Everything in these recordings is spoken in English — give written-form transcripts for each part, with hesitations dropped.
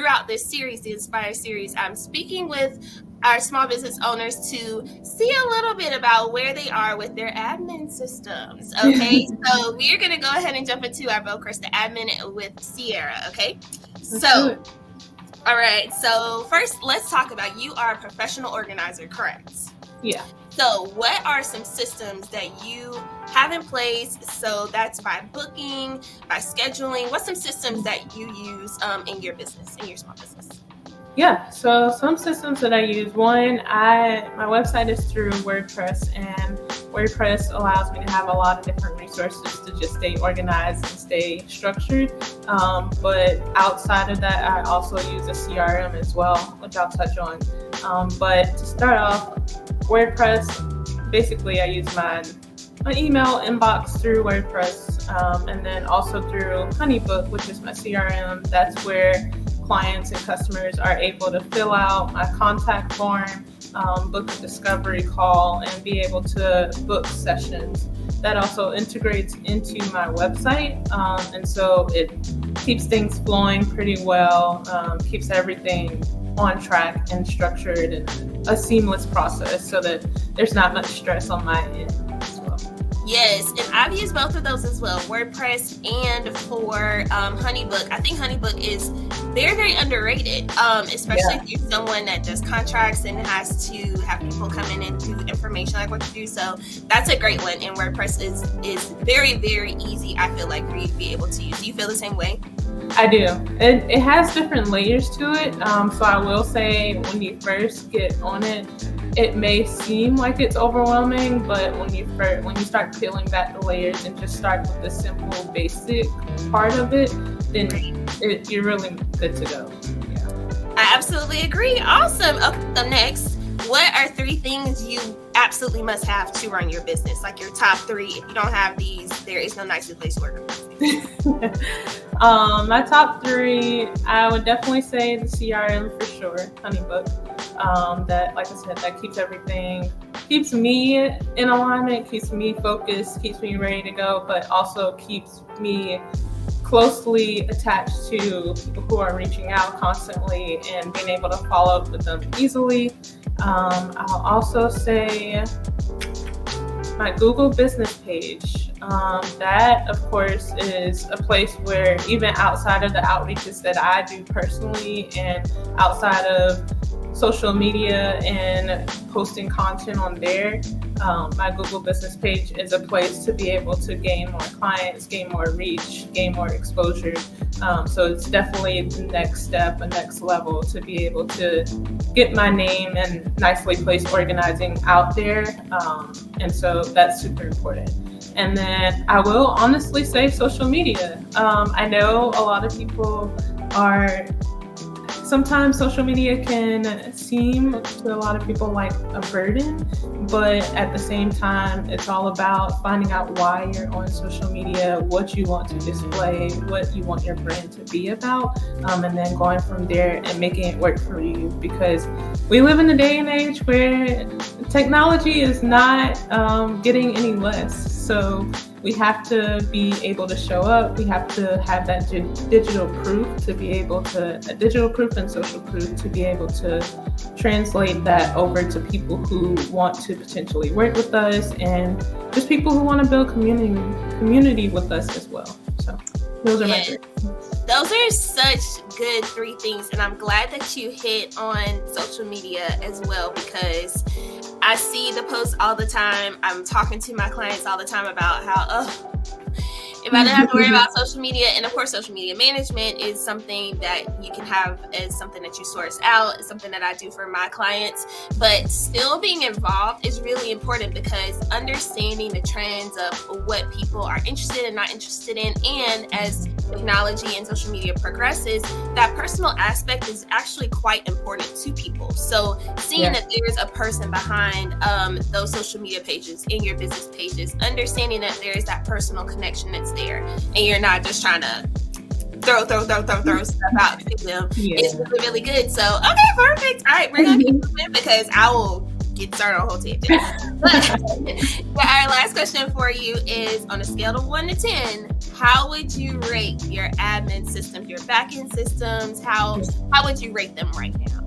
throughout this series, the Inspire series, I'm speaking with our small business owners to see a little bit about where they are with their admin systems. Okay, so we're going to go ahead and jump into our Belle Christa Adminute with Seirra. Okay, so all right. So first, let's talk about, you are a professional organizer, correct? Yeah. So what are some systems that you have in place? So that's by booking, by scheduling. What's some systems that you use in your business, in your small business? Yeah, so some systems that I use. One, my website is through WordPress, and WordPress allows me to have a lot of different resources to just stay organized and stay structured. But outside of that, I also use a CRM as well, which I'll touch on. But to start off, WordPress, basically I use my email inbox through WordPress, and then also through Honeybook, which is my CRM. That's where clients and customers are able to fill out my contact form, book a discovery call, and be able to book sessions. That also integrates into my website, and so it keeps things flowing pretty well, keeps everything on track and structured and a seamless process so that there's not much stress on my end as well. Yes, and I've used both of those as well, WordPress and for Honeybook. I think Honeybook is very, very underrated, especially if you're someone that does contracts and has to have people come in and do information like what you do. So that's a great one, and WordPress is very, very easy, I feel like, for you to be able to use. Do you feel the same way? I do. It has different layers to it. So I will say when you first get on it, it may seem like it's overwhelming, but when you start peeling back the layers and just start with the simple, basic part of it, then you're really good to go. Yeah. I absolutely agree. Awesome. Okay, so next, what are 3 things you absolutely must have to run your business? Like your top 3. If you don't have these, there is no nicer place to work. My top 3, I would definitely say the CRM for sure, Honeybook. That, like I said, that keeps me in alignment, keeps me focused, keeps me ready to go, but also keeps me closely attached to people who are reaching out constantly and being able to follow up with them easily. I'll also say my Google business page. That, of course, is a place where even outside of the outreaches that I do personally and outside of social media and posting content on there, my Google business page is a place to be able to gain more clients, gain more reach, gain more exposure. So it's definitely the next step, a next level to be able to get my name and nicely placed organizing out there. And so that's super important. And then I will honestly say social media. I know a lot of people sometimes social media can seem to a lot of people like a burden, but at the same time, it's all about finding out why you're on social media, what you want to display, what you want your brand to be about, and then going from there and making it work for you. Because we live in a day and age where technology is not getting any less. So we have to be able to show up. We have to have that digital proof digital proof and social proof to be able to translate that over to people who want to potentially work with us and just people who want to build community with us as well. So those are my 3. Those are such good 3 things, and I'm glad that you hit on social media as well, because I see the posts all the time. I'm talking to my clients all the time about how, if I didn't have to worry about social media, and of course social media management is something that you can have as something that you source out. It's something that I do for my clients, but still being involved is really important, because understanding the trends of what people are interested and not interested in, and as technology and social media progresses, that personal aspect is actually quite important to people. So seeing that there's a person behind those social media pages, in your business pages, understanding that there is that personal connection that's there, and you're not just trying to throw stuff out to them. It's really, really good. So, okay, perfect. All right, we're going to keep moving, because I will get started on a whole tangent. But our last question for you is, on a scale of 1 to 10, how would you rate your admin systems, your back-end systems? How would you rate them right now?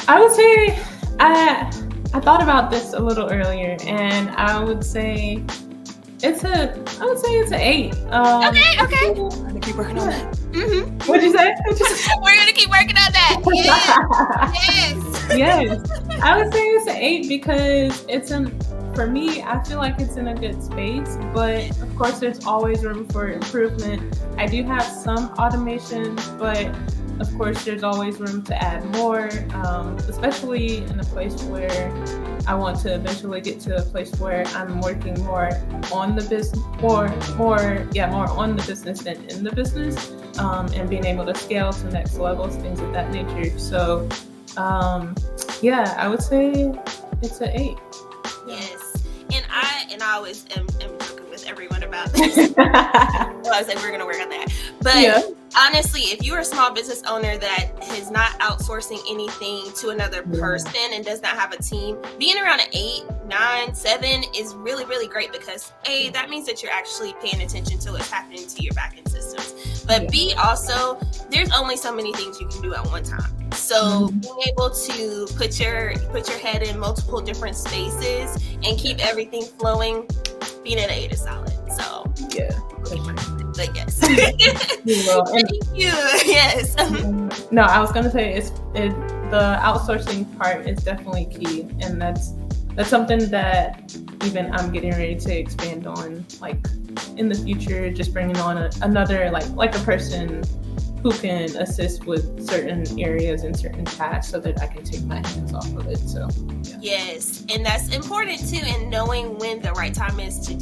I would say I thought about this a little earlier, and I would say it's an 8. Okay. We're gonna keep working on that. Mm-hmm. What'd you say? We're gonna keep working on that. Yes. Yes. I would say it's an 8 because for me, I feel like it's in a good space, but of course there's always room for improvement. I do have some automations, but of course there's always room to add more, especially in a place where I want to eventually get to a place where I'm working more on the business, more on the business than in the business, and being able to scale to next levels, things of that nature. So, I would say it's an 8. Yes, and I always am joking with everyone about this. I said we're gonna work on that, but honestly, if you're a small business owner that is not outsourcing anything to another person and does not have a team, being around an 8, 9, 7 is really, really great, because A, that means that you're actually paying attention to what's happening to your backend systems. But B, also, there's only so many things you can do at one time. So being able to put your head in multiple different spaces and keep everything flowing, being an 8 is solid. So but yes. Thank you. Yes. No, I was gonna say the outsourcing part is definitely key, and that's something that even I'm getting ready to expand on, like in the future, just bringing on another like a person who can assist with certain areas and certain tasks so that I can take my hands off of it. So yes, and that's important too, and knowing when the right time is to